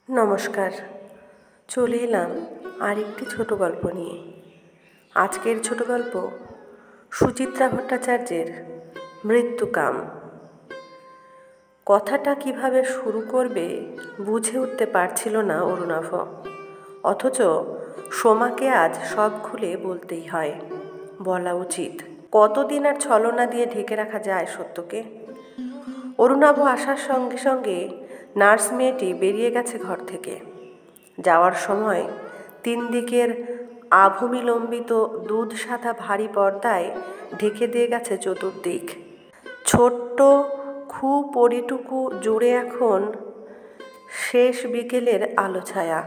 নমস্কার, চলে এলাম আরেকটি ছোট গল্প নিয়ে। আজকের ছোট গল্প সুচিত্রা ভট্টাচার্যের মৃত্যুকাম। কথাটা কিভাবে শুরু করবে বুঝে উঠতে পারছিল না অরুণাভ, অথচ সোমাকে আজ সব খুলে বলতেই হয়, বলা উচিত। কতদিন আর ছলনা দিয়ে ঢেকে রাখা যায় সত্যকে? অরুণাভ আসার সঙ্গে সঙ্গে নার্স মেয়েটি বেরিয়ে গেছে ঘর থেকে। যাওয়ার সময় 3 দিকের আভূমিলম্বিত দুধ সাদা ভারী পর্দায় ঢেকে দিয়ে গেছে চতুর্দিক। ছোট্ট পরিটুকু জুড়ে এখন শেষ বিকেলের আলো ছায়া।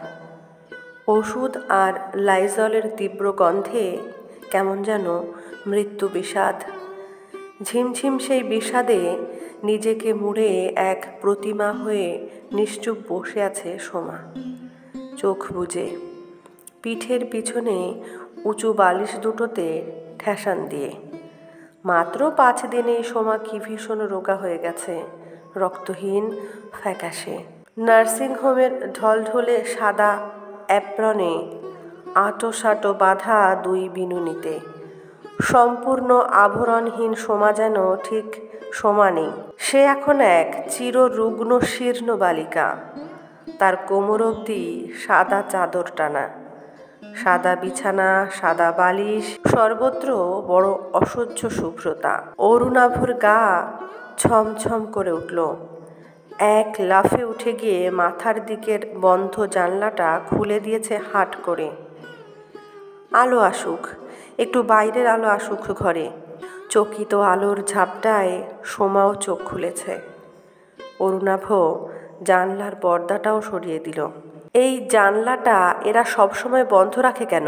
ওষুধ আর লাইজলের তীব্র গন্ধে কেমন যেন মৃত্যু বিষাদ। ঝিমঝিম সেই বিষাদে নিজেকে মুড়ে এক প্রতিমা হয়ে নিশ্চুপ বসে আছে সোমা, চোখ বুজে, পিঠের পিছনে উঁচু বালিশ দুটোতে ঠেসান দিয়ে। মাত্র 5 দিনেই সোমা কি ভীষণ রোগা হয়ে গেছে, রক্তহীন, ফ্যাকাশে। নার্সিংহোমের ঢলঢলে সাদা অ্যাপ্রনে আঁটো বাঁধা 2 বিনুনিতে সম্পূর্ণ আভরণহীন সোমা যেন ঠিক সোমা নেই। সে এখন এক চিররুগ্ন শীর্ণ বালিকা। তার কোমর অবধি সাদা চাদর টানা, সাদা বিছানা, সাদা বালিশ, সর্বত্র বড় অসহ্য শুভ্রতা। অরুণাভর গা ছমছম করে উঠল। এক লাফে উঠে গিয়ে মাথার দিকের বন্ধ জানলাটা খুলে দিয়েছে হাট করে। আলো আসুক, একটু বাইরের আলো আসুক ঘরে। চকিত আলোর ঝাপটায় সোমাও চোখ খুলেছে। অরুণাভ জানলার পর্দাটাও সরিয়ে দিল। এই জানলাটা এরা সবসময় বন্ধ রাখে কেন?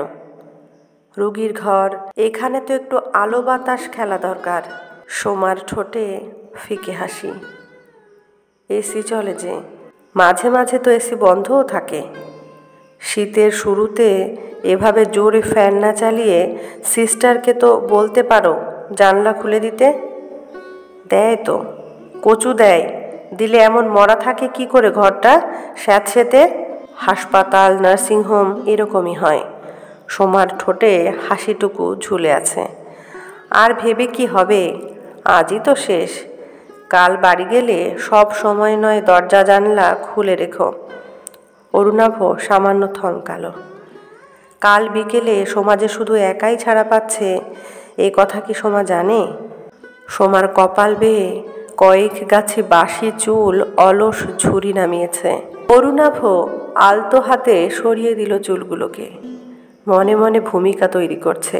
রোগীর ঘর, এখানে তো একটু আলো বাতাস খেলা দরকার। সোমার ঠোঁটে ফিকে হাসি। এসি চলে যে, মাঝে মাঝে তো এসি বন্ধও থাকে। শীতের শুরুতে এভাবে জোরে ফ্যান না চালিয়ে সিস্টারকে তো বলতে পারো জানলা খুলে দিতে। দেয় তো, কচু দেয়, দিলে এমন মরা থাকে কি করে ঘরটা স্যাঁতসেঁতে? হাসপাতাল, নার্সিংহোম এরকমই হয়। সোমার ঠোঁটে হাসিটুকু ঝুলে আছে। আর ভেবে কি হবে, আজই তো শেষ। কাল বাড়ি গেলে সব সময় নয় দরজা জানলা খুলে রেখো। অরুণাভ সামান্য থমকালো। কাল বিকেলে সোমা যে শুধু একাই ছাড়া পাচ্ছে, এই কথা কি সোমা জানে? সোমার কপাল বেয়ে কয়েক গাছি বাসি চুল অলস ঝুরি নামিয়েছে। অরুণাভ আলতো হাতে সরিয়ে দিল চুলগুলোকে। মনে মনে ভূমিকা তৈরি করছে।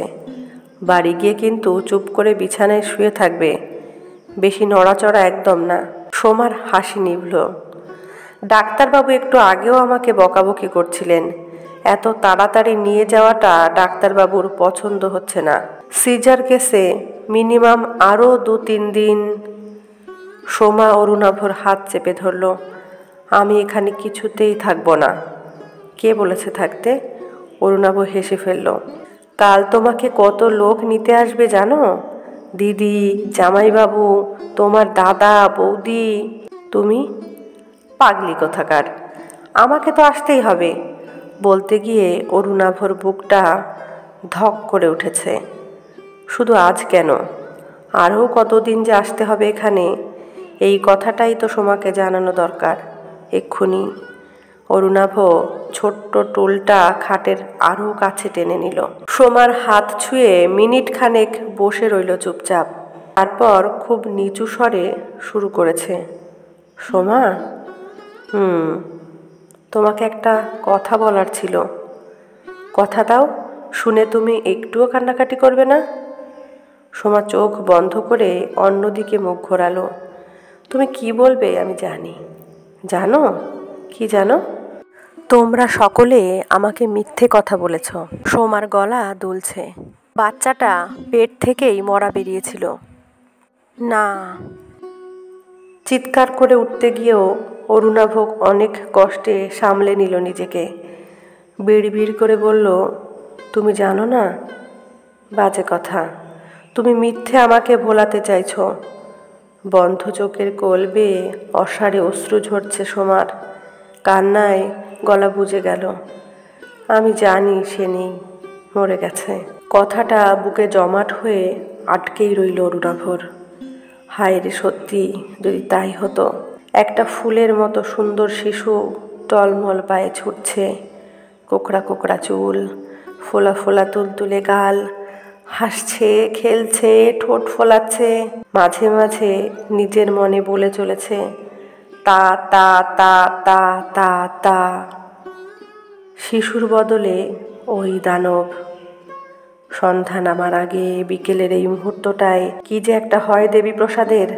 বাড়ি গিয়ে কিন্তু চুপ করে বিছানায় শুয়ে থাকবে, বেশি নড়াচড়া একদম না। সোমার হাসি নিভল। ডাক্তারবাবু একটু আগেও আমাকে বকাবকি করছিলেন, এত তাড়াতাড়ি নিয়ে যাওয়াটা ডাক্তারবাবুর পছন্দ হচ্ছে না। সিজার কেসে মিনিমাম আরও 2-3 দিন। সোমা অরুণাভর হাত চেপে ধরল। আমি এখানে কিছুতেই থাকবো না। কে বলেছে থাকতে? অরুণাভ হেসে ফেলল। কাল তোমাকে কত লোক নিতে আসবে জানো? দিদি, জামাইবাবু, তোমার দাদা, বৌদি। তুমি? পাগলি কোথাকার, আমাকে তো আসতেই হবে। বলতে গিয়ে অরুণাভর বুকটা ধক করে উঠেছে। শুধু আজ কেন, আরও কতদিন যে আসতে হবে এখানে, এই কথাটাই তো সোমাকে জানানো দরকার এক্ষুনি। অরুণাভ ছোট্ট টুলটা খাটের আরও কাছে টেনে নিল। সোমার হাত ছুঁয়ে মিনিট খানেক বসে রইল চুপচাপ। তারপর খুব নিচু স্বরে শুরু করেছে। সোমা, তোমাকে একটা কথা বলার ছিল। কথা দাও, শুনে তুমি একটুও কান্নাকাটি করবে না। সোমা চোখ বন্ধ করে অন্যদিকে মুখ ঘোরালো। তুমি কি বলবে আমি জানি। জানো? কি জানো? তোমরা সকলে আমাকে মিথ্যে কথা বলেছ। সোমার গলা দুলছে। বাচ্চাটা পেট থেকেই মরা বেরিয়েছিল। না। চিৎকার করে উঠতে গিয়েও অরুণাভ অনেক কষ্টে সামলে নিল নিজেকে। বিড়বিড় করে বলল, তুমি জানো না? বাজে কথা। তুমি মিথ্যে আমাকে ভোলাতে চাইছ। বন্ধ চোখের কোল বেয়ে অসাড়ে অশ্রু ঝরছে সোমার। কান্নায় গলা বুজে গেল। আমি জানি সে নেই, মরে গেছে। কথাটা বুকে জমাট হয়ে আটকেই রইল অরুণাভর। হায় রে, সত্যি যদি তাই হতো। একটা ফুলের মতো সুন্দর শিশু টলমল পায়ে ছুটছে, কোকড়া কোকড়া চুল, ফোলা ফোলা তুলতুলে গাল, হাসছে, খেলছে, ঠোঁট ফোলাচ্ছে, মাঝে মাঝে নিজের মনে বলে চলেছে তা তা তা তা তা তা। শিশুর বদলে ওই দানব। সন্ধ্যা নামার আগে বিকেলের এই মুহূর্তটায় কি যে একটা হয় দেবীপ্রসাদের।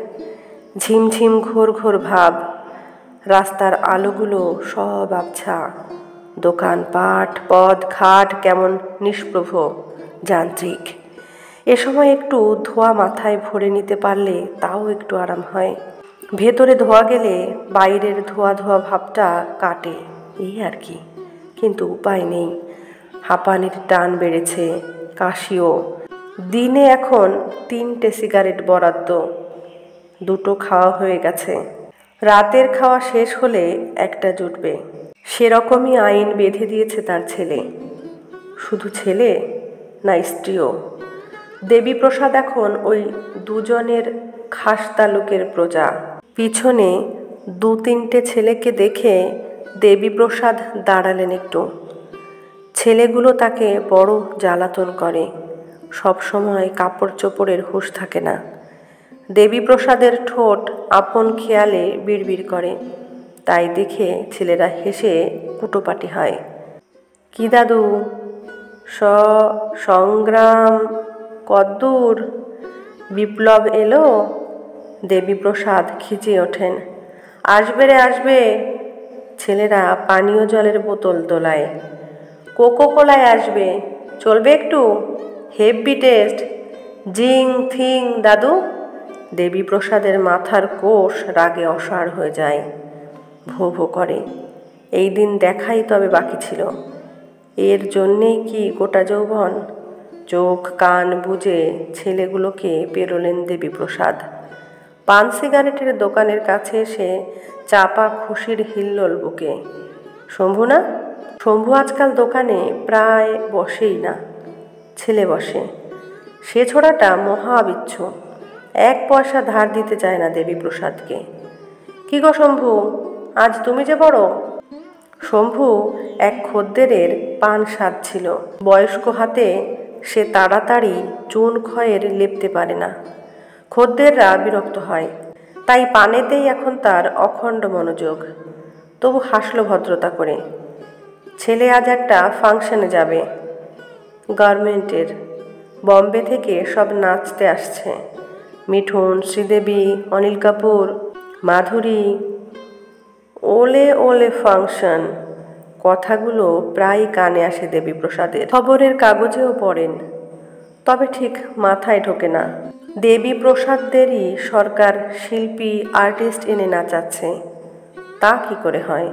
ঝিমঝিম ঘোর ঘোর ভাব। রাস্তার আলোগুলো সব আবছা। দোকানপাট, পথ ঘাট কেমন নিষ্প্রভ, যান্ত্রিক। এ সময় একটু ধোয়া মাথায় ভরে নিতে পারলে তাও একটু আরাম হয়। ভেতরে ধোয়া গেলে বাইরের ধোয়া ধোয়া ভাবটা কাটে, এই আর কি। কিন্তু উপায় নেই। হাঁপানির টান বেড়েছে, কাশিও। দিনে এখন 3টে সিগারেট বরাদ্দ, 2টো খাওয়া হয়ে গেছে। রাতের খাওয়া শেষ হলে একটা জুটবে, সেরকমই আইন বেঁধে দিয়েছে তার ছেলে। শুধু ছেলে না, স্ত্রীও। দেবীপ্রসাদ এখন ওই দুজনের খাস তালুকের প্রজা। পিছনে 2-3টে ছেলেকে দেখে দেবীপ্রসাদ দাঁড়ালেন একটু। ছেলেগুলো তাকে বড় জ্বালাতন করে, সবসময় কাপড় চোপড়ের হুঁশ থাকে না। দেবীপ্রসাদের ঠোঁট আপন খেয়ালে বিড়বিড় করে, তাই দেখে ছেলেরা হেসে কুটোপাটি হয়। কি দাদু, সংগ্রাম কদ্দূর? বিপ্লব এলো? দেবীপ্রসাদ খিচিয়ে ওঠেন। আসবে রে, আসবে। ছেলেরা পানীয় জলের বোতল দোলায়। কোকো কোলায় আসবে, চলবে একটু? হেভি টেস্ট, জিং থিং দাদু। দেবীপ্রসাদের মাথার কোষ রাগে অসাড় হয়ে যায়, ভো ভো করে। এই দিন দেখাই তবে বাকি ছিল। এর জন্যেই কি গোটা যৌবন? চোখ কান বুজে ছেলেগুলোকে পেরোলেন দেবীপ্রসাদ। পান সিগারেটের দোকানের কাছে এসে চাপা খুশির হিল্লোল বুকে। শম্ভু না? শম্ভু আজকাল দোকানে প্রায় বসেই না, ছেলে বসে। সে ছোড়াটা মহা বিচ্ছু, 1 পয়সা ধার দিতে চায় না দেবীপ্রসাদকে। কি গো শম্ভু, আজ তুমি যে বড়? শম্ভু এক খদ্দেরের পান সাধছিল। বয়স্ক হাতে সে তাড়াতাড়ি চুন খয়ের লেপতে পারে না। খদ্দেররা বিরক্ত হয়, তাই পানেতেই এখন তার অখণ্ড মনোযোগ। তবু হাসল ভদ্রতা করে। ছেলে আজ একটা ফাংশনে যাবে, গার্মেন্টের। বম্বে থেকে সব নাচতে আসছে। মিঠুন, শ্রীদেবী, অনিল কাপুর, মাধুরী। ওলে ওলে ফাংশন। কথাগুলো প্রায় কানে আসে দেবীপ্রসাদের। খবরের কাগজেও পড়েন, তবে ঠিক মাথায় ঢোকে না। দেবীপ্রসাদদেরই সরকার শিল্পী আর্টিস্ট এনে নাচাচ্ছে। তা কি করে হয়?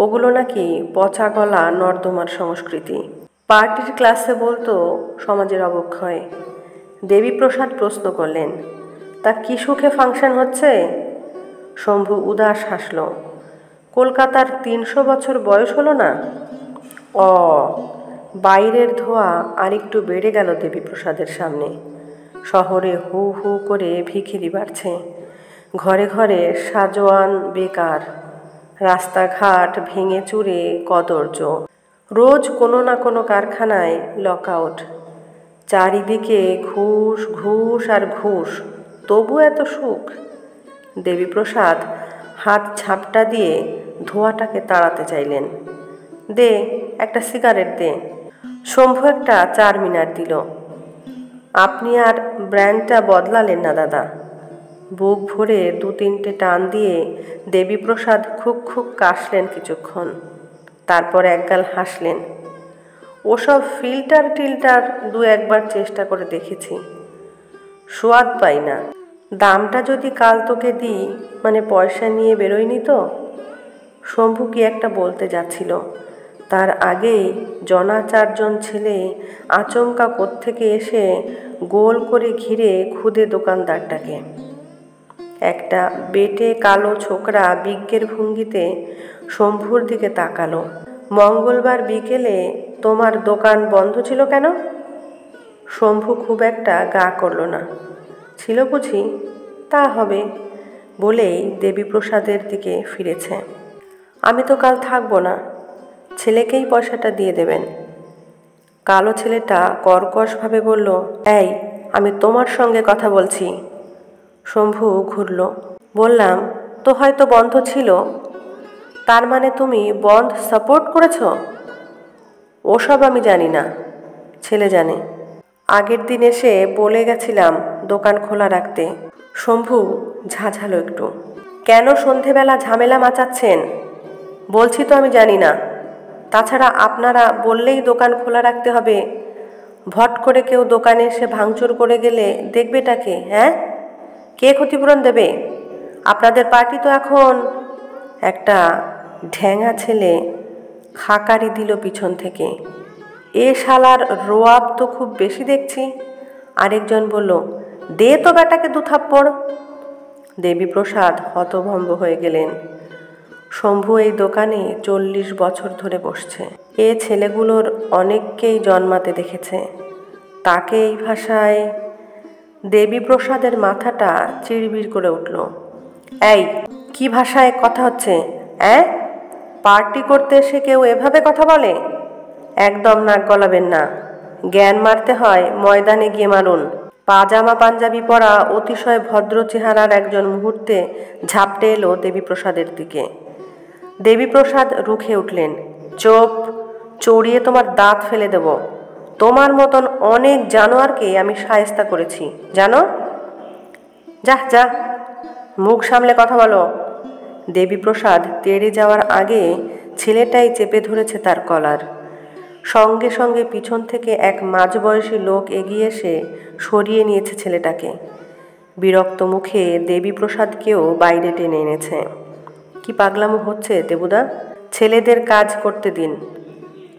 ওগুলো নাকি পচা গলা নর্দমার সংস্কৃতি। পার্টির ক্লাসে বলতো সমাজের অবক্ষয়। দেবীপ্রসাদ প্রশ্ন করলেন, তা কি সুখে ফাংশন হচ্ছে? শম্ভু উদাস হাসল। কলকাতার 300 বছর বয়স হলো না? বাইরের ধোঁয়া আরেকটু বেড়ে গেল দেবীপ্রসাদের সামনে। শহরে হু হু করে ভিখিরি বাড়ছে, ঘরে ঘরে সাজোয়ান বেকার, রাস্তাঘাট ভেঙে চুরে কদর্য। রোজ কোনো না কোনো কারখানায় লকআউট। চারিদিকে ঘুষ ঘুষ আর ঘুষ, তবু এত সুখ। দেবীপ্রসাদ হাত ঝাপটা দিয়ে ধোঁয়াটাকে তাড়াতে চাইলেন। দে, একটা সিগারেট দে। শম্ভু একটা 4 মিনার দিল। আপনি আর ব্র্যান্ডটা বদলালেন না দাদা। বুক ভরে 2-3টে টান দিয়ে দেবীপ্রসাদ খুব খুব কাশলেন কিছুক্ষণ, তারপর একগাল হাসলেন। ওসব ফিল্টার টিল্টার 2-1বার চেষ্টা করে দেখেছি, সোয়াদ পাই না। দামটা যদি কাল তোকে দিই, মানে পয়সা নিয়ে বেরোয়নি তো? শম্ভু কি একটা বলতে যাচ্ছিল, তার আগেই 4জন ছেলে আচমকা কোত্থেকে এসে গোল করে ঘিরে খুদে দোকানদারটাকে। একটা বেটে কালো ছোকরা বিজ্ঞের ভঙ্গিতে শম্ভুর দিকে তাকালো। মঙ্গলবার বিকেলে তোমার দোকান বন্ধ ছিল কেন? শম্ভু খুব একটা গা করল না। ছিল বুঝি? তা হবে বলেই দেবীপ্রসাদের দিকে ফিরেছে। আমি তো কাল থাকবো না, ছেলেকেই পয়সাটা দিয়ে দেবেন। কালো ছেলেটা কর্কশভাবে বলল, এই, আমি তোমার সঙ্গে কথা বলছি। শম্ভু ঘুরল। বললাম, তো হয়তো বন্ধ ছিল, তার মানে তুমি বন্ধ সাপোর্ট করেছ? ওসব আমি জানি না, ছেলে জানে। আগের দিন এসে বলে গেছিলাম দোকান খোলা রাখতে। শম্ভু ঝাঝালো একটু। কেন সন্ধেবেলা ঝামেলা মাচাচ্ছেন? বলছি তো আমি জানি না। তাছাড়া আপনারা বললেই দোকান খোলা রাখতে হবে। ভট করে কেউ দোকানে এসে ভাঙচুর করে গেলে দেখবেটাকে? হ্যাঁ, কে ক্ষতিপূরণ দেবে? আপনাদের পার্টি তো এখন। একটা ঢ্যাঙা ছেলে খাকারি দিল পিছন থেকে। এ শালার রোয়াব তো খুব বেশি দেখছি। আরেকজন বলল, দে তো বেটাকে 2 থাপ্পড়। দেবীপ্রসাদ হতভম্ব হয়ে গেলেন। শম্ভু এই দোকানে 40 বছর ধরে বসছে। এ ছেলেগুলোর অনেককেই জন্মাতে দেখেছে। তাকে এই ভাষায়? দেবীপ্রসাদের মাথাটা চিড়বিড় করে উঠল। এই, কি ভাষায় কথা হচ্ছে? পার্টি করতে এসে কেউ এভাবে কথা বলে? একদম নাক গলাবেন না। জ্ঞান মারতে হয় ময়দানে গিয়ে মারুন। পাজামা পাঞ্জাবি পরা অতিশয় ভদ্র চেহারার একজন মুহূর্তে ঝাপটে এলো দেবীপ্রসাদের দিকে। দেবীপ্রসাদ রুখে উঠলেন। চোপ, চড়িয়ে তোমার দাঁত ফেলে দেব। তোমার মতন অনেক জানোয়ারকে আমি শায়েস্তা করেছি, জানো? যা যা, মুখ সামলে কথা বলো। দেবীপ্রসাদ তেড়ে যাওয়ার আগে ছেলেটাই চেপে ধরেছে তার কলার। সঙ্গে সঙ্গে পিছন থেকে এক মাঝবয়সী লোক এগিয়ে এসে সরিয়ে নিয়েছে ছেলেটাকে। বিরক্ত মুখে দেবীপ্রসাদকেও বাইরে টেনে এনেছে। কি পাগলামো হচ্ছে দেবুদা? ছেলেদের কাজ করতে দিন।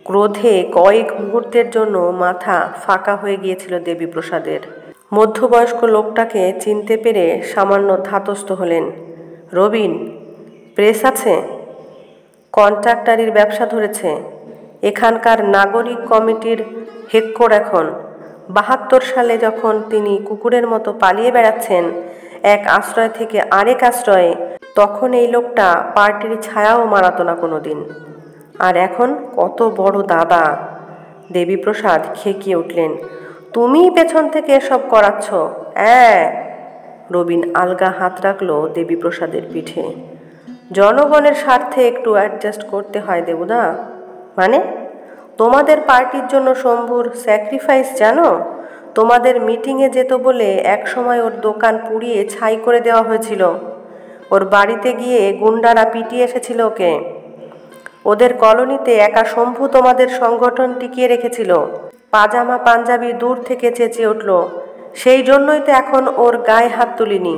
ক্রোধে কয়েক মুহূর্তের জন্য মাথা ফাঁকা হয়ে গিয়েছিল দেবীপ্রসাদের। মধ্যবয়স্ক লোকটাকে চিনতে পেরে সামান্য ধাতস্থ হলেন। রবিন, প্রেস আছে? কন্ট্রাক্টারির ব্যবসা ধরেছে। এখানকার নাগরিক কমিটির হেক্কর এখন। 72 সালে যখন তিনি কুকুরের মতো পালিয়ে বেড়াচ্ছেন এক আশ্রয় থেকে আরেক আশ্রয়ে, তখন এই লোকটা পার্টির ছায়াও মারাতো না কোনোদিন। আর এখন কত বড় দাদা! দেবীপ্রসাদ খেকিয়ে উঠলেন। তুমিই পেছন থেকে এসব করাচ্ছ? রবিন আলগা হাত রাখল দেবীপ্রসাদের পিঠে। জনগণের স্বার্থে একটু অ্যাডজাস্ট করতে হয় দেবুদা। মানে? তোমাদের পার্টির জন্য শম্ভুর স্যাক্রিফাইস জানো? তোমাদের মিটিংয়ে যেত বলে একসময় ওর দোকান পুড়িয়ে ছাই করে দেওয়া হয়েছিল। ওর বাড়িতে গিয়ে গুন্ডারা পিটিয়ে এসেছিল ওকে। ওদের কলোনিতে একা শম্ভু তোমাদের সংগঠন টিকিয়ে রেখেছিল। পাজামা পাঞ্জাবি দূর থেকে চেঁচিয়ে উঠল, সেই জন্যই তো এখন ওর গায়ে হাত তুলিনি।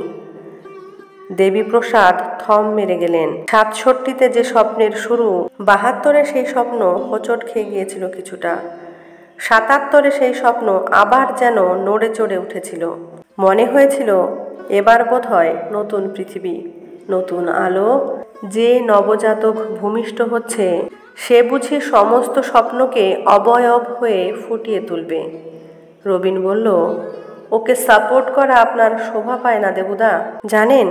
দেবীপ্রসাদ থম মেরে গেলেন। 67-তে যে স্বপ্নের শুরু, 72-এ সেই স্বপ্ন হোঁচট খেয়ে গিয়েছিল কিছুটা। 77-এ সেই স্বপ্ন আবার যেন নড়ে চড়ে উঠেছিল। মনে হয়েছিল এবার বোধহয় নতুন পৃথিবী, নতুন আলো। যে নবজাতক ভূমিষ্ঠ হচ্ছে সে বুঝি সমস্ত স্বপ্নকে অবয়ব হয়ে ফুটিয়ে তুলবে। রবিন বলল, ওকে সাপোর্ট করা আপনার শোভা পায় না দেবুদা। জানেন,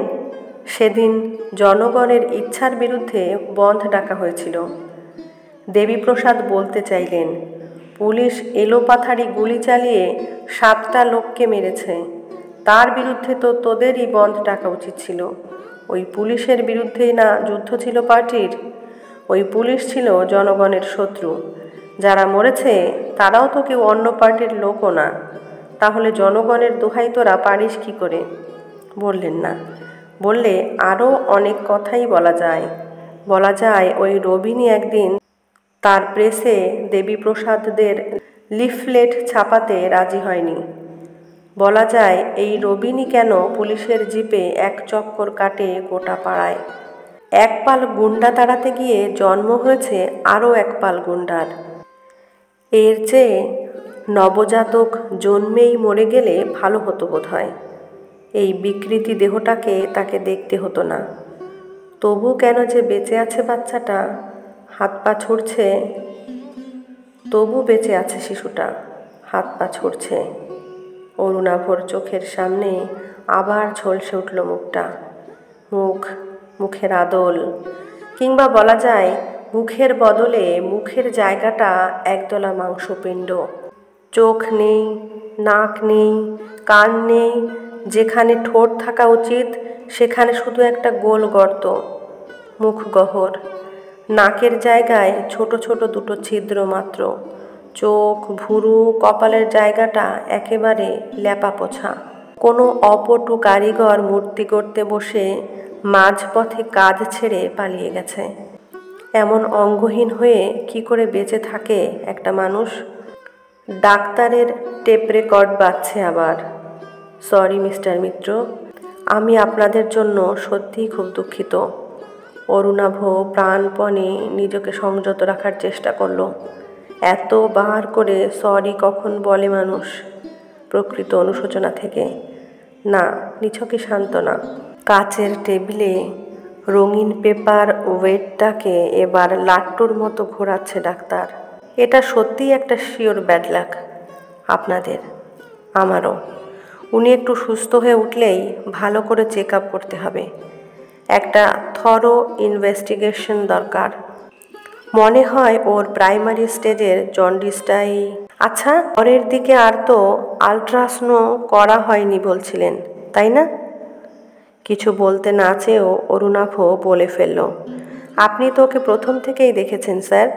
সেদিন জনগণের ইচ্ছার বিরুদ্ধে বন্ধ ডাকা হয়েছিল। দেবীপ্রসাদ বলতে চাইলেন, পুলিশ এলোপাথারি গুলি চালিয়ে 7টা লোককে মেরেছে। তার বিরুদ্ধে তো তোদেরই বন্ধ ডাকা উচিত ছিল। ওই পুলিশের বিরুদ্ধেই না যুদ্ধ ছিল পার্টির। ওই পুলিশ ছিল জনগণের শত্রু। যারা মরেছে তারাও তো কেউ অন্য পার্টির লোকও না। তাহলে জনগণের দোহাই তোরা পারিস কি করে? বললেন না। বললে আরও অনেক কথাই বলা যায় ওই রবিনই একদিন তার প্রেসে দেবীপ্রসাদদের লিফলেট ছাপাতে রাজি হয়নি। বলা যায় এই রবিনই কেন পুলিশের জিপে এক চক্কর কাটে গোটা পাড়ায়। এক পাল গুন্ডা তাড়াতে গিয়ে জন্ম হয়েছে আরও এক পাল গুন্ডার। এর চেয়ে নবজাতক জন্মেই মরে গেলে ভালো হতো বোধহয়। এই বিকৃতি দেহটাকে তাকে দেখতে হতো না। তবু কেন যে বেঁচে আছে বাচ্চাটা, হাত পা ছুটছে। তবু বেঁচে আছে শিশুটা, হাত পা ছুটছে। অরুণাভর চোখের সামনে আবার ঝলসে উঠল মুখটা। মুখের আদল, কিংবা বলা যায় মুখের বদলে মুখের জায়গাটা একদলা মাংসপিণ্ড। চোখ নেই, নাক নেই, কান নেই, যেখানে ঠোঁট থাকা উচিত সেখানে শুধু একটা গোল গর্ত। মুখ গহ্বর, নাকের জায়গায় ছোট ছোট দুটো ছিদ্র মাত্র। চোখ, ভুরু, কপালের জায়গাটা একেবারে ল্যাপা পোছা। কোনো অপটু কারিগর মূর্তি গড়তে বসে মাঝপথে কাজ ছেড়ে পালিয়ে গেছে। এমন অঙ্গহীন হয়ে কি করে বেঁচে থাকে একটা মানুষ? ডাক্তারের টেপ রেকর্ড বাজছে আবার। সরি মিস্টার মিত্র, আমি আপনাদের জন্য সত্যিই খুব দুঃখিত। অরুণাভ প্রাণপণে নিজেকে সংযত রাখার চেষ্টা করল। এতবার করে সরি কখন বলে মানুষ? প্রকৃত অনুশোচনা থেকে না, নিছকই সান্ত্বনা। কাচের টেবিলে রঙিন পেপার ওয়েটটাকে এবার লাট্টুর মতো ঘোরাচ্ছে ডাক্তার। এটা সত্যিই একটা শিওর ব্যাড লাক, আপনাদের, আমারও। উনি একটু সুস্থ হয়ে উঠলেই ভালো করে চেক আপ করতে হবে। একটা থরো ইনভেস্টিগেশন দরকার। মনে হয় ওর প্রাইমারি স্টেজের জন্ডিসটাই। আচ্ছা, পরের দিকে আর তো আলট্রাসাউন্ড করা হয়নি বলছিলেন, তাই না? কিছু বলতে না চেয়েও অরুণাভ বলে ফেলল, আপনি তো ওকে প্রথম থেকেই দেখেছেন স্যার।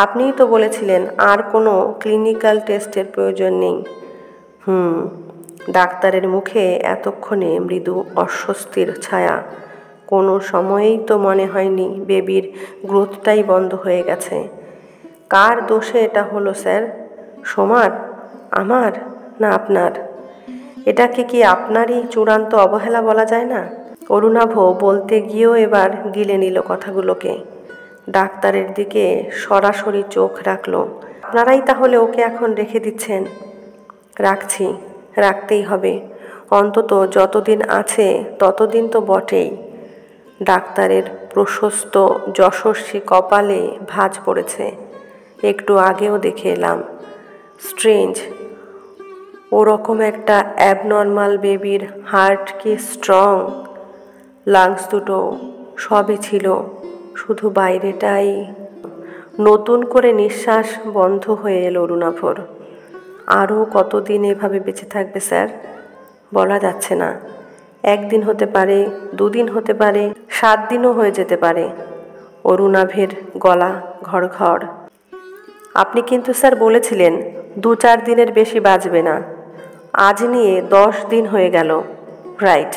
আপনিই তো বলেছিলেন আর কোনো ক্লিনিক্যাল টেস্টের প্রয়োজন নেই। ডাক্তারের মুখে এতক্ষণে মৃদু অস্বস্তির ছায়া। কোনো সময়েই তো মনে হয়নি বেবির গ্রোথটাই বন্ধ হয়ে গেছে। কার দোষে এটা হলো স্যার? সোমার, আমার, না আপনার? এটাকে কি আপনারই চূড়ান্ত অবহেলা বলা যায় না? অরুণাভ বলতে গিয়েও এবার গিলে নিল কথাগুলোকে। ডাক্তারের দিকে সরাসরি চোখ রাখল। আপনারাই তাহলে ওকে এখন রেখে দিচ্ছেন? রাখছি, রাখতেই হবে। অন্তত যতদিন আছে ততদিন তো বটেই। ডাক্তারের প্রশস্ত যশস্বী কপালে ভাঁজ পড়েছে। একটু আগেও দেখে এলাম। স্ট্রেঞ্জ, ওরকম একটা অ্যাবনর্মাল বেবির হার্ট কি স্ট্রং, লাংস দুটো সবই ছিল, শুধু বাইরেটাই। নতুন করে নিঃশ্বাস বন্ধ হয়ে এলো অরুণাভর। আরও কতদিন এভাবে বেঁচে থাকবে স্যার? বলা যাচ্ছে না। একদিন হতে পারে, দুদিন হতে পারে, 7 দিনও হয়ে যেতে পারে। অরুণাভের গলা ঘড়ঘড়। আপনি কিন্তু স্যার বলেছিলেন 2-4 দিনের বেশি বাঁচবে না। আজ নিয়ে 10 দিন হয়ে গেল। রাইট,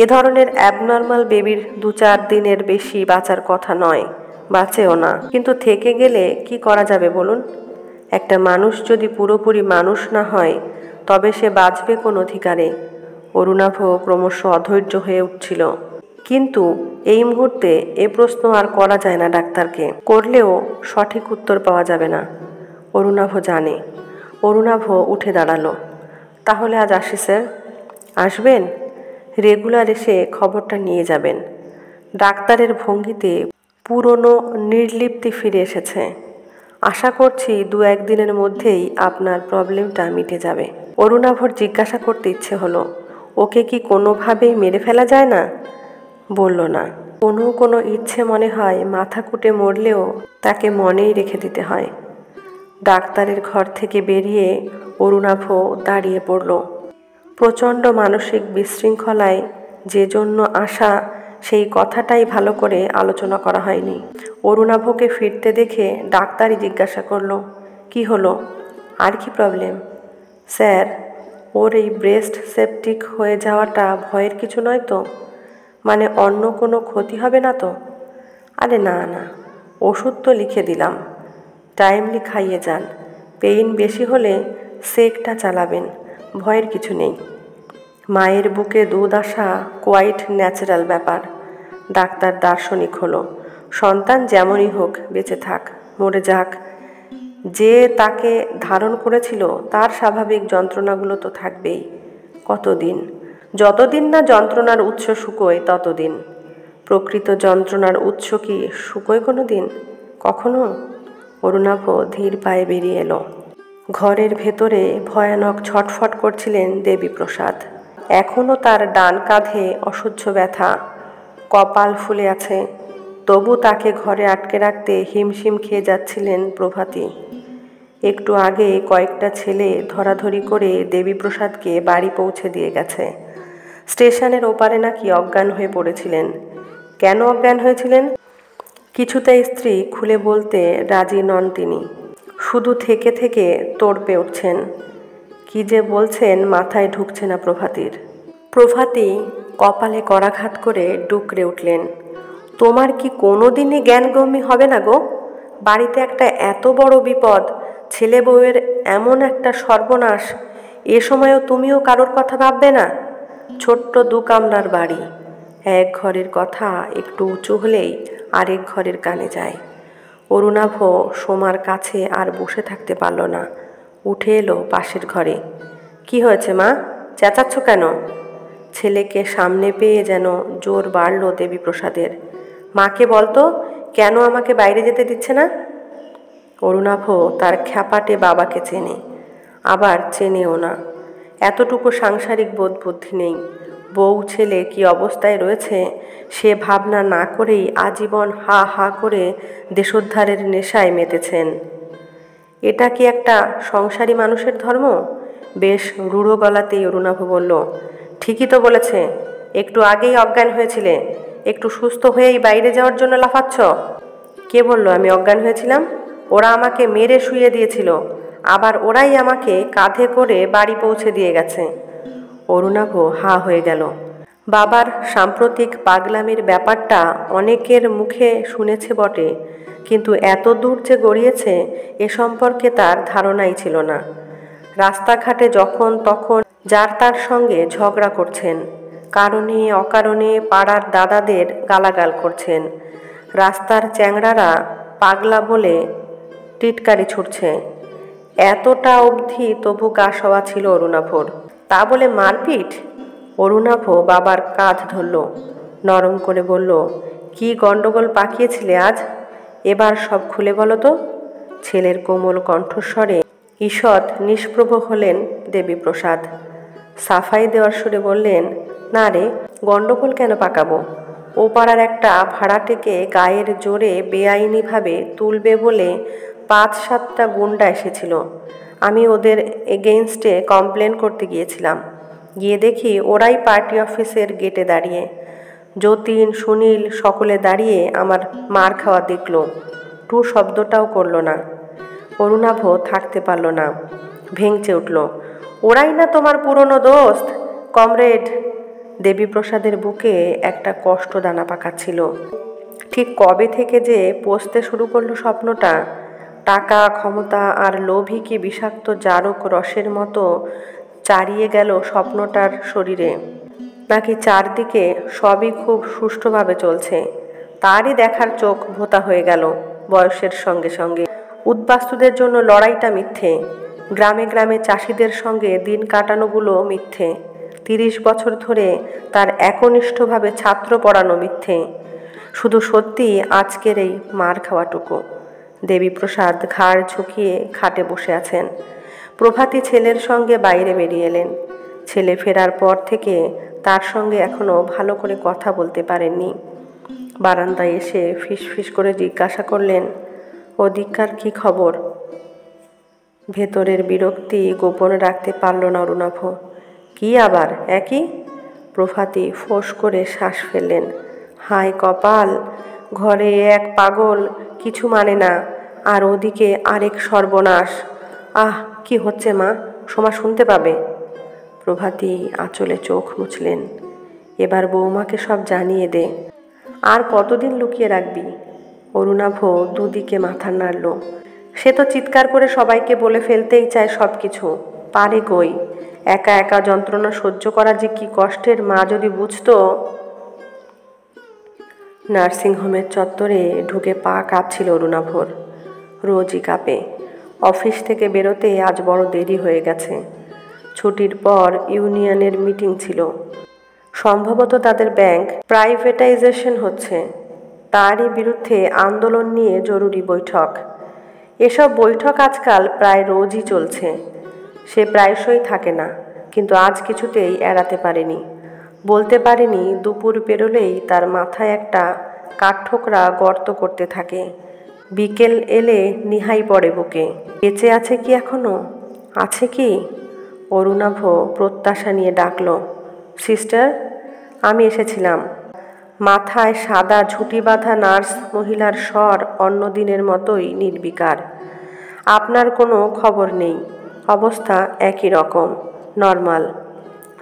এ ধরনের অ্যাবনর্মাল বেবির 2-4 দিনের বেশি বাঁচার কথা নয়, বাঁচেও না। কিন্তু থেকে গেলে কি করা যাবে বলুন? একটা মানুষ যদি পুরোপুরি মানুষ না হয় তবে সে বাঁচবে কোন অধিকারে? অরুণাভ ক্রমশ অধৈর্য হয়ে উঠছিল। কিন্তু এই মুহূর্তে এ প্রশ্ন আর করা যায় না ডাক্তারকে। করলেও সঠিক উত্তর পাওয়া যাবে না, অরুণাভ জানে। অরুণাভ উঠে দাঁড়ালো। তাহলে আজ আসি স্যার? আসবেন? রেগুলার এসে খবরটা নিয়ে যাবেন। ডাক্তারের ভঙ্গিতে পুরনো নির্লিপ্তি ফিরে এসেছে। আশা করছি 2-1 দিনের মধ্যেই আপনার প্রবলেমটা মিটে যাবে। অরুণাভর জিজ্ঞাসা করতে ইচ্ছে হলো, ওকে কি কোনোভাবেই মেরে ফেলা যায় না? বলল না। কোনো ইচ্ছে মনে হয় মাথা কুটে মরলেও তাকে মনেই রেখে দিতে হয়। ডাক্তারের ঘর থেকে বেরিয়ে অরুণাভ দাঁড়িয়ে পড়ল। প্রচণ্ড মানসিক বিশৃঙ্খলায় যে জন্য আসা সেই কথাটাই ভালো করে আলোচনা করা হয়নি। অরুণাভকে ফিরতে দেখে ডাক্তারই জিজ্ঞাসা করল, কি হলো, আর কি প্রবলেম? স্যার, ওর এই ব্রেস্ট সেপটিক হয়ে যাওয়াটা ভয়ের কিছু নয় তো? মানে অন্য কোনো ক্ষতি হবে না তো? আরে না না, ওষুধ তো লিখে দিলাম, টাইমলি খাইয়ে যান। পেইন বেশি হলে সেকটা চালাবেন, ভয়ের কিছু নেই। মায়ের বুকে দুধ আসা কোয়াইট ন্যাচারাল ব্যাপার। ডাক্তার দার্শনিক হলো। সন্তান যেমনই হোক বেঁচে থাক, মরে যাক, যে তাকে ধারণ করেছিল তার স্বাভাবিক যন্ত্রণাগুলো তো থাকবেই। কতদিন? যতদিন না যন্ত্রণার উৎস শুকোয় ততদিন। প্রকৃত যন্ত্রণার উৎস কি শুকোয় কোনো দিন? কখনো? অরুণাভ ধীর পায়ে বেরিয়ে এলো। ঘরের ভেতরে ভয়ানক ছটফট করছিলেন দেবীপ্রসাদ। এখনও তার ডান কাঁধে অসহ্য ব্যথা, কপাল ফুলে আছে। তবু তাকে ঘরে আটকে রাখতে হিমশিম খেয়ে যাচ্ছিলেন প্রভাতী। একটু আগে কয়েকটা ছেলে ধরাধরি করে দেবীপ্রসাদকে বাড়ি পৌঁছে দিয়ে গেছে। স্টেশনের ওপারে নাকি অজ্ঞান হয়ে পড়েছিলেন। কেন অজ্ঞান হয়েছিলেন কিছুতেই স্ত্রী খুলে বলতে রাজি নন তিনি। শুধু থেকে থেকে তড়পে উঠছেন। কি যে বলছেন মাথায় ঢুকছে না প্রভাতীর। প্রভাতী কপালে করাঘাত করে ডুকরে উঠলেন। তোমার কি কোনো দিনই জ্ঞানগম্যি হবে না গো? বাড়িতে একটা এত বড় বিপদ, ছেলে বউয়ের এমন একটা সর্বনাশ, এ সময়ও তুমিও কারোর কথা ভাববে না? ছোট্ট 2 কামরার বাড়ি, এক ঘরের কথা একটু উঁচু হলেই আরেক ঘরের কানে যায়। অরুণাভ সোমার কাছে আর বসে থাকতে পারল না, উঠে এলো পাশের ঘরে। কি হয়েছে মা, চেঁচাচ্ছ কেন? ছেলেকে সামনে পেয়ে যেন জোর বাড়ল দেবীপ্রসাদের। মাকে বলতো কেন আমাকে বাইরে যেতে দিচ্ছে না? অরুণাভ তার খ্যাপাটে বাবাকে চেনে, আবার চেনেও না। এতটুকু সাংসারিক বোধ বুদ্ধি নেই। বউ ছেলে কি অবস্থায় রয়েছে সে ভাবনা না করেই আজীবন হা হা করে দেশোদ্ধারের নেশায় মেতেছেন। এটা কি একটা সংসারী মানুষের ধর্ম? বেশ রূঢ় গলাতেই অরুণাভ বলল, ঠিকই তো বলেছে, একটু আগেই অজ্ঞান হয়েছিলে, একটু সুস্থ হয়েই বাইরে যাওয়ার জন্য লাফাচ্ছ। কে বলল আমি অজ্ঞান হয়েছিলাম? ওরা আমাকে মেরে শুইয়ে দিয়েছিল, আবার ওরাই আমাকে কাঁধে করে বাড়ি পৌঁছে দিয়ে গেছে। অরুণাভ হা হয়ে গেল। বাবার সাম্প্রতিক পাগলামির ব্যাপারটা অনেকের মুখে শুনেছে বটে, কিন্তু এত দূর যে গড়িয়েছে এ সম্পর্কে তার ধারণাই ছিল না। রাস্তাঘাটে যখন তখন যার তার সঙ্গে ঝগড়া করছেন, কারণে অকারণে পাড়ার দাদাদের গালাগাল করছেন। রাস্তার চ্যাংড়ারা পাগলা বলে টিটকারি ছুটছে। এতটা অবধি তবু গা সওয়া ছিল অরুণাভর। তা বলে মারপিট? অরুণাভ বাবার কাঁধ ধরল, নরম করে বলল, কি গণ্ডগোল পাকিয়েছিলে আজ? এবার সব খুলে বলো তো। ছেলের কোমল কণ্ঠস্বরে ঈষৎ নিষ্প্রভ হলেন দেবীপ্রসাদ। সাফাই দেওয়ার সুরে বললেন, না রে, গণ্ডগোল কেন পাকাবো? ও পাড়ার একটা ভাড়াটেকে গায়ের জোরে বেআইনিভাবে তুলবে বলে 5-7টা গুন্ডা এসেছিল। আমি ওদের এগেইনস্টে কমপ্লেন করতে গিয়েছিলাম। গিয়ে দেখি ওরাই পার্টি অফিসের গেটে দাঁড়িয়ে। যতীন, সুনীল সকলে দাঁড়িয়ে আমার মার খাওয়া দেখল, টু শব্দটাও করল না। অরুণাভ থাকতে পারল না, ভেঙচে উঠল, ওরাই না তোমার পুরনো দোস্ত, কমরেড। দেবীপ্রসাদের বুকে একটা কষ্ট দানা পাকাচ্ছিল। ঠিক কবে থেকে যে পচতে শুরু করলো স্বপ্নটা। টাকা, ক্ষমতা আর লোভই কি বিষাক্ত জারক রসের মতো চারিয়ে গেল স্বপ্নটার শরীরে, নাকি চারদিকে সবই খুব সুষ্ঠুভাবে চলছে? তারই দেখার চোখ ভোঁতা হয়ে গেল বয়সের সঙ্গে সঙ্গে। উদ্বাস্তুদের জন্য লড়াইটা মিথ্যে, গ্রামে গ্রামে চাষিদের সঙ্গে দিন কাটানোগুলো মিথ্যে, 30 বছর ধরে তার একনিষ্ঠভাবে ছাত্র পড়ানো মিথ্যে, শুধু সত্যি আজকের এই মার খাওয়াটুকু। দেবীপ্রসাদ ঘাড় ঝুঁকিয়ে খাটে বসে আছেন। প্রভাতী ছেলের সঙ্গে বাইরে বেরিয়ে এলেন। ছেলে ফেরার পর থেকে তার সঙ্গে এখনও ভালো করে কথা বলতে পারেননি। বারান্দায় এসে ফিসফিস করে জিজ্ঞাসা করলেন, ওদিককার কি খবর? ভেতরের বিরক্তি গোপনে রাখতে পারল না অরুণাভ। কি আবার একই? প্রভাতী ফোঁস করে শ্বাস ফেললেন। হায় কপাল, ঘরে এক পাগল কিছু মানে না, আর ওদিকে আরেক সর্বনাশ। আহ, কি হচ্ছে মা, সোমা শুনতে পাবে। প্রভাতী আঁচলে চোখ মুছলেন। এবার বৌমাকে সব জানিয়ে দে। আর কতদিন লুকিয়ে রাখবি? অরুণাভ দুদিকে মাথা নাড়ল। সে তো চিৎকার করে সবাইকে বলে ফেলতেই চায় সব কিছু, পারে কই? একা একা যন্ত্রণা সহ্য করা যে কি কষ্টের মা যদি বুঝতো। নার্সিংহোমের চত্বরে ঢুকে পা কাঁপছিল অরুণাভর। রোজই কাঁপে। অফিস থেকে বেরোতে আজ বড় দেরি হয়ে গেছে। ছুটির পর ইউনিয়নের মিটিং ছিল। সম্ভবত তাদের ব্যাংক প্রাইভেটাইজেশন হচ্ছে, তারই বিরুদ্ধে আন্দোলন নিয়ে জরুরি বৈঠক। এসব বৈঠক আজকাল প্রায় রোজই চলছে। সে প্রায়শই থাকে না, কিন্তু আজ কিছুতেই এড়াতে পারেনি। বলতে পারেনি দুপুর পেরোলেই তার মাথায় একটা কাঠঠোকরা গর্ত করতে থাকে। বিকেল এলে নিহাই পড়ে বুকে। বেঁচে আছে কি এখনো? আছে কি? অরুণাভ প্রত্যাশা নিয়ে ডাকল, সিস্টার, আমি এসেছিলাম। মাথায় সাদা ঝুঁটি বাঁধা নার্স মহিলার স্বর অন্য দিনের মতোই নির্বিকার। আপনার কোনো খবর নেই, অবস্থা একই রকম, নর্মাল।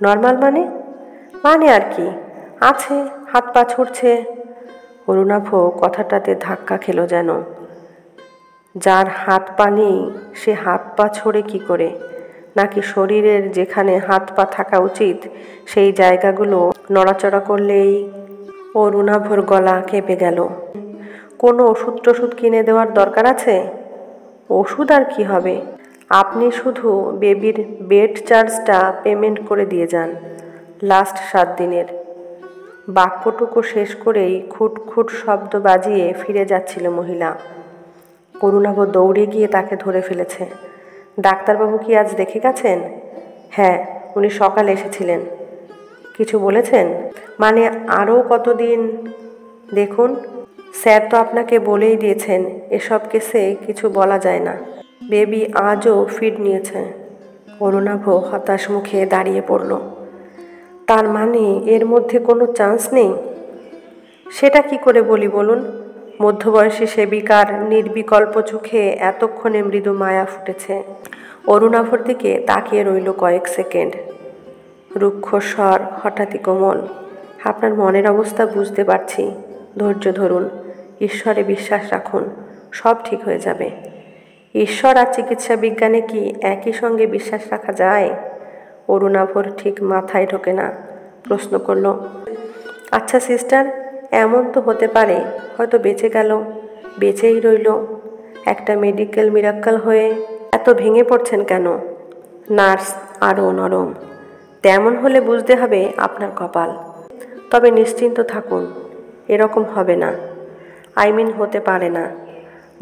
নর্মাল মানে আর কি, আছে, হাত পা ছুটছে। অরুণাভ কথাটাতে ধাক্কা খেল যেন। যার হাত পা নেই সে হাত পা ছড়ে কি করে? নাকি শরীরের যেখানে হাত পা থাকা উচিত সেই জায়গাগুলো নড়াচড়া করলেই? অরুণাভর গলা কেঁপে গেল। কোনো ওষুধ টষুধ কিনে দেওয়ার দরকার আছে? ওষুধ আর কি হবে, আপনি শুধু বেবির বেড চার্জটা পেমেন্ট করে দিয়ে যান, লাস্ট 7 দিনের। বাক্যটুকু শেষ করেই খুটখুট শব্দ বাজিয়ে ফিরে যাচ্ছিল মহিলা। অরুণাভ দৌড়ে গিয়ে তাকে ধরে ফেলেছে। ডাক্তারবাবু কি আজ দেখে গেছেন? হ্যাঁ, উনি সকালে এসেছিলেন। কিছু বলেছেন? মানে আরও কতদিন? দেখুন, স্যার তো আপনাকে বলেই দিয়েছেন এসব কেসে কিছু বলা যায় না। বেবি আজও ফিড নিয়েছে। অরুণাভ হতাশ মুখে দাঁড়িয়ে পড়ল। তার মানে এর মধ্যে কোনো চান্স নেই? সেটা কি করে বলি বলুন? মধ্যবয়সী সেবিকার নির্বিকল্প চোখে এতক্ষণে মৃদু মায়া ফুটেছে। অরুণাভর দিকে তাকিয়ে রইল কয়েক সেকেন্ড। রুক্ষ স্বর হঠাৎই কোমল, আপনার মনের অবস্থা বুঝতে পারছি, ধৈর্য ধরুন, ঈশ্বরে বিশ্বাস রাখুন, সব ঠিক হয়ে যাবে। ঈশ্বর আর চিকিৎসা বিজ্ঞানে কি একই সঙ্গে বিশ্বাস রাখা যায়? অরুণাভর ঠিক মাথায় ঢোকে না। প্রশ্ন করল, আচ্ছা সিস্টার, এমন তো হতে পারে হয়তো বেঁচে গেল, বেঁচেই রইল, একটা মেডিকেল মিরাক্কেল হয়ে। এত ভেঙে পড়ছেন কেন? নার্স আরও নরম। তেমন হলে বুঝতে হবে আপনার কপাল। তবে নিশ্চিন্ত থাকুন, এরকম হবে না, হতে পারে না।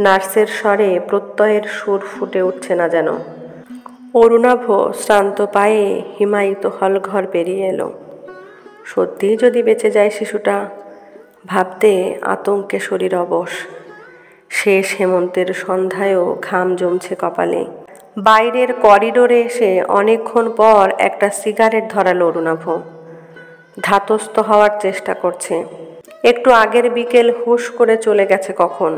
নার্সের স্বরে প্রত্যয়ের সুর ফুটে উঠছে না যেন। অরুণাভ শ্রান্ত পায়ে হিমায়িত হলঘর পেরিয়ে এলো। সত্যিই যদি বেঁচে যায় শিশুটা, ভাবতে আতঙ্কে শরীর অবশ। শেষ হেমন্তের সন্ধ্যায়ও ঘাম জমছে কপালে। বাইরের করিডোরে এসে অনেকক্ষণ পর একটা সিগারেট ধরালো অরুণাভ। ধাতস্থ হওয়ার চেষ্টা করছে। একটু আগের বিকেল হুশ করে চলে গেছে কখন।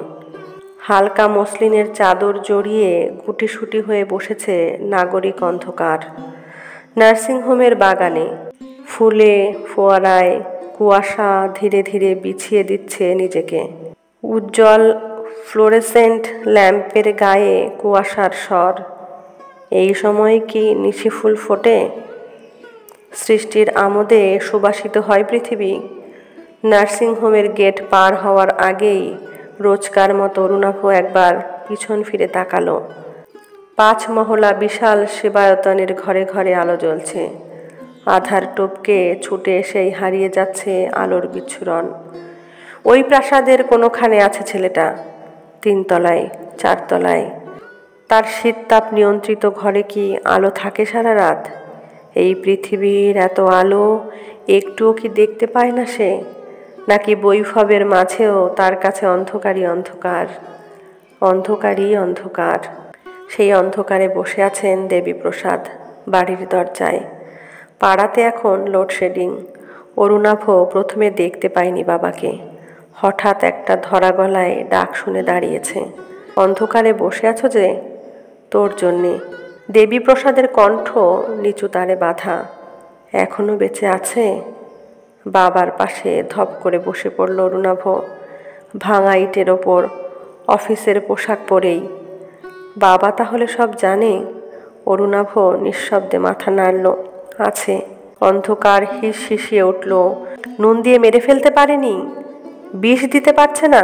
হালকা মসলিনের চাদর জড়িয়ে গুটিসুটি হয়ে বসেছে নাগরিক অন্ধকার। নার্সিংহোমের বাগানে ফুলে ফোয়ারায় কুয়াশা ধীরে ধীরে বিছিয়ে দিচ্ছে নিজেকে। উজ্জ্বল ফ্লোরেসেন্ট ল্যাম্পের গায়ে কুয়াশার স্বর। এই সময় কি নিশি ফুল ফোটে? সৃষ্টির আমোদে সুবাসিত হয় পৃথিবী। নার্সিংহোমের গেট পার হওয়ার আগেই রোজকার মতো অরুণাভ একবার পিছন ফিরে তাকালো। 5 মহলা বিশাল সেবায়তনের ঘরে ঘরে আলো জ্বলছে। আধার টপকে ছুটে এসেই হারিয়ে যাচ্ছে আলোর বিচ্ছুরণ। ওই প্রাসাদের কোনোখানে আছে ছেলেটা, 3 তলায় 4 তলায়। তার শীততাপ নিয়ন্ত্রিত ঘরে কি আলো থাকে সারা রাত? এই পৃথিবীর এত আলো একটুও কি দেখতে পায় না সে? নাকি বৈভবের মাঝেও তার কাছে অন্ধকারই অন্ধকার, অন্ধকারই অন্ধকার? সেই অন্ধকারে বসে আছেন দেবীপ্রসাদ বাড়ির দরজায়। পাড়াতে এখন লোডশেডিং। অরুণাভ প্রথমে দেখতে পায়নি বাবাকে। হঠাৎ একটা ধরা গলায় ডাক শুনে দাঁড়িয়েছে। অন্ধকারে বসে আছো যে? তোর জন্যে। দেবীপ্রসাদের কণ্ঠ নিচু তারে বাঁধা। এখনো বেঁচে আছে? বাবার পাশে ধপ করে বসে পড়ল অরুণাভ, ভাঙা ইটের ওপর, অফিসের পোশাক পরেই। বাবা তাহলে সব জানে? অরুণাভ নিঃশব্দে মাথা নাড়ল। আছে। অন্ধকার হিস হিসিয়ে উঠল। নুন দিয়ে মেরে ফেলতে পারেনি? বিষ দিতে পারছে না?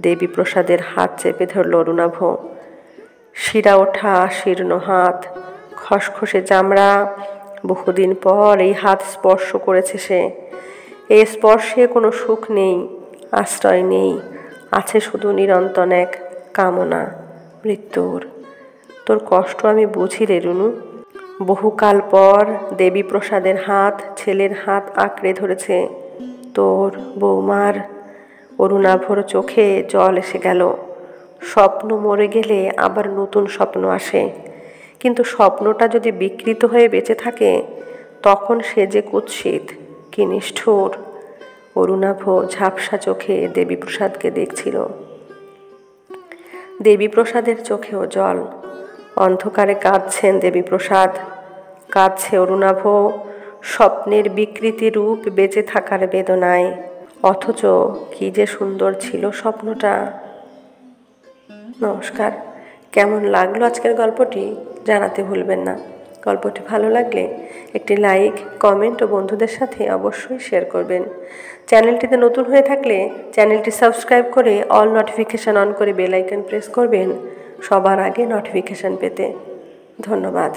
দেবীপ্রসাদের হাত চেপে ধরল অরুণাভ। শিরা ওঠা শীর্ণ হাত, খসখসে চামড়া, বহুদিন পর এই হাত স্পর্শ করেছে সে। এই স্পর্শে কোনো সুখ নেই, আশ্রয় নেই, আছে শুধু নিরন্তর এক কামনা, মৃত্যুর। তোর কষ্ট আমি বুঝি রে রুনু। বহুকাল পর দেবীপ্রসাদের হাত ছেলের হাত আঁকড়ে ধরেছে তোর বৌমার। অরুণাভর চোখে জল এসে গেল। স্বপ্ন মরে গেলে আবার নতুন স্বপ্ন আসে, কিন্তু স্বপ্নটা যদি বিকৃত হয়ে বেঁচে থাকে তখন সে যে কুৎসিত, কি নিষ্ঠুর। অরুণাভ ঝাপসা চোখে দেবীপ্রসাদকে দেখছিল। দেবীপ্রসাদের চোখেও জল। অন্ধকারে কাঁদছেন দেবীপ্রসাদ, কাঁদছে অরুণাভ স্বপ্নের বিকৃতি রূপ বেঁচে থাকার বেদনায়। অথচ কি যে সুন্দর ছিল স্বপ্নটা। নমস্কার। কেমন লাগলো আজকের গল্পটি জানাতে ভুলবেন না। গল্পটি ভালো লাগলে একটি লাইক, কমেন্ট ও বন্ধুদের সাথে অবশ্যই শেয়ার করবেন। চ্যানেলটিতে নতুন হয়ে থাকলে চ্যানেলটি সাবস্ক্রাইব করে অল নোটিফিকেশান অন করে বেল আইকন প্রেস করবেন সবার আগে নোটিফিকেশান পেতে। ধন্যবাদ।